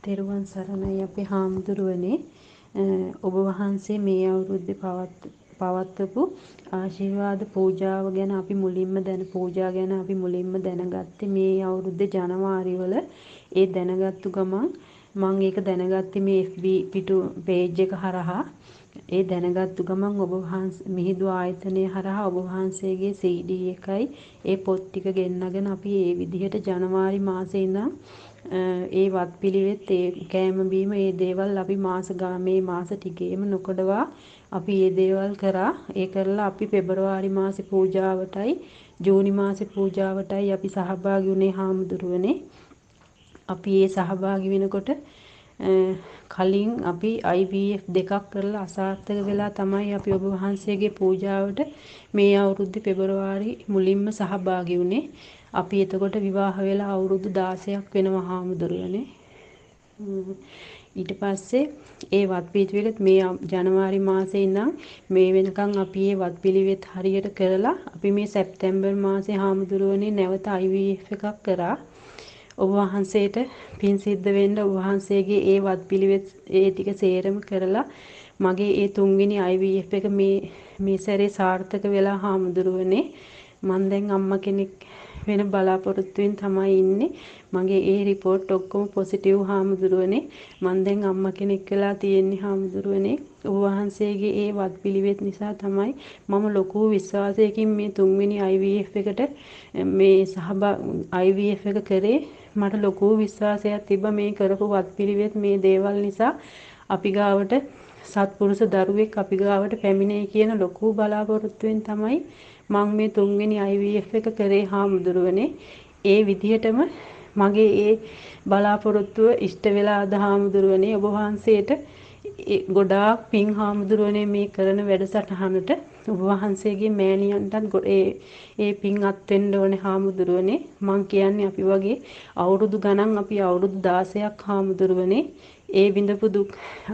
තෙරුවන් සරණයි අපේ හාමුදුරුවනේ. ඔබ වහන්සේ මේ අවුරුද්දේ පවත්වපු ආශිර්වාද පූජාව ගැන අපි මුලින්ම පූජා ගැන අපි මුලින්ම දැනගත්තේ මේ අවුරුද්දේ ජනවාරි වල. ඒ දැනගත්තු ගමන් මම ඒක දැනගත්තේ මේ FB පිටු පේජ් එක හරහා. ඒ දැනගත්තු ගමන් ඔබ වහන්සේ මිහිඳු ආයතනය හරහා ඔබ වහන්සේගේ CD එකයි ඒ පොත් ටික ගෙන්නගෙන අපි ඒ විදිහට ජනවාරි මාසේ ඉඳන් ඒ වත්පිළිවෙත් ඒ කෑම බීම ඒ දේවල් අපි මේ මාස ටිකේම නොකඩවා අපි ඒ දේවල් කරා. ඒ කරලා අපි පෙබරවාරි මාසේ පූජාවටයි ජූනි මාසේ පූජාවටයි අපි සහභාගී වුණේ හාමුදුරුවනේ. අපි ඒ සහභාගී වෙනකොට කලින් අපි IVF දෙකක් කරලා අසාර්ථක වෙලා තමයි අපි ඔබ වහන්සේගේ පූජාවට මේ අවුරුද්දේ පෙබරවාරි මුලින්ම සහභාගී වුණේ. අපි එතකොට විවාහ වෙලා අවුරුදු 16ක් වෙනවා හාමුදුරුවනේ. ඊට පස්සේ ඒ වත්පිළිවෙලත් මේ ජනවාරි මාසේ ඉඳන් මේ වෙනකන් අපි ඒ වත්පිළිවෙත් හරියට කරලා අපි මේ සැප්තැම්බර් මාසේ හාමුදුරුවනේ නැවත IVF එකක් කරා. ඔබ වහන්සේට පින් සිද්ධ වෙන්න ඔබ වහන්සේගේ ඒ වත්පිළිවෙත් ඒ ටික සේරම කරලා මගේ ඒ තුන්වෙනි IVF එක මේ සැරේ සාර්ථක වෙලා හාමුදුරුවනේ. මම දැන් අම්මා කෙනෙක් වෙන බලාපොරොත්තුවෙන් තමයි ඉන්නේ. මගේ ඒ රිපෝට් ඔක්කොම පොසිටිව් හාමුදුරුවනේ. මම දැන් අම්මා කෙනෙක් වෙලා තියෙන්නේ හාමුදුරුවනේ. ඔබ වහන්සේගේ ඒ වත්පිළිවෙත් නිසා තමයි මම ලොකු විශ්වාසයකින් මේ තුන්වෙනි IVF එකට IVF එක කරේ. මට ලොකු විශ්වාසයක් තිබ්බා මේ කරපු වත්පිළිවෙත් මේ දේවල් නිසා අපි ගාවට සත්පුරුෂ දරුවෙක් අපි ගාවට පැමිණෙයි කියන ලොකු බලාපොරොත්තුවෙන් තමයි මම මේ තුන්වෙනි IVF එක කරේ හාමුදුරුවනේ. ඒ විදිහටම මගේ ඒ බලාපොරොත්තුව ඉෂ්ට වෙලා අද හාමුදුරුවනේ. ඔබ වහන්සේට ගොඩාක් පින් හාමුදුරුවනේ මේ කරන වැඩසටහනට. ඔබ වහන්සේගේ මෑණියන්ටත් ඒ පින් අත් වෙන්න ඕනේ හාමුදුරුවනේ. මං කියන්නේ අපි වගේ අවුරුදු ගණන් අපි අවුරුදු 16ක් හාමුදුරුවනේ. ඒ විඳපු දුක්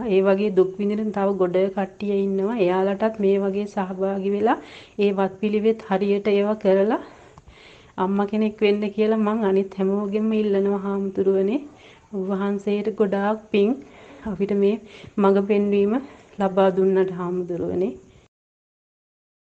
ඒ වගේ දුක් විඳින තව ගොඩ කට්ටිය ඉන්නවා. එයාලටත් මේ වගේ සහභාගී වෙලා ඒ වත්පිළිවෙත් හරියට ඒවා කරලා අම්මා කෙනෙක් වෙන්න කියලා මං අනිත් හැමෝගෙම ඉල්ලනවා හාමුදුරුවනේ. ඔබ වහන්සේට ගොඩාක් පින් අපිට මේ මඟ පෙන්වීම ලබා දුන්නට හාමුදුරුවනේ.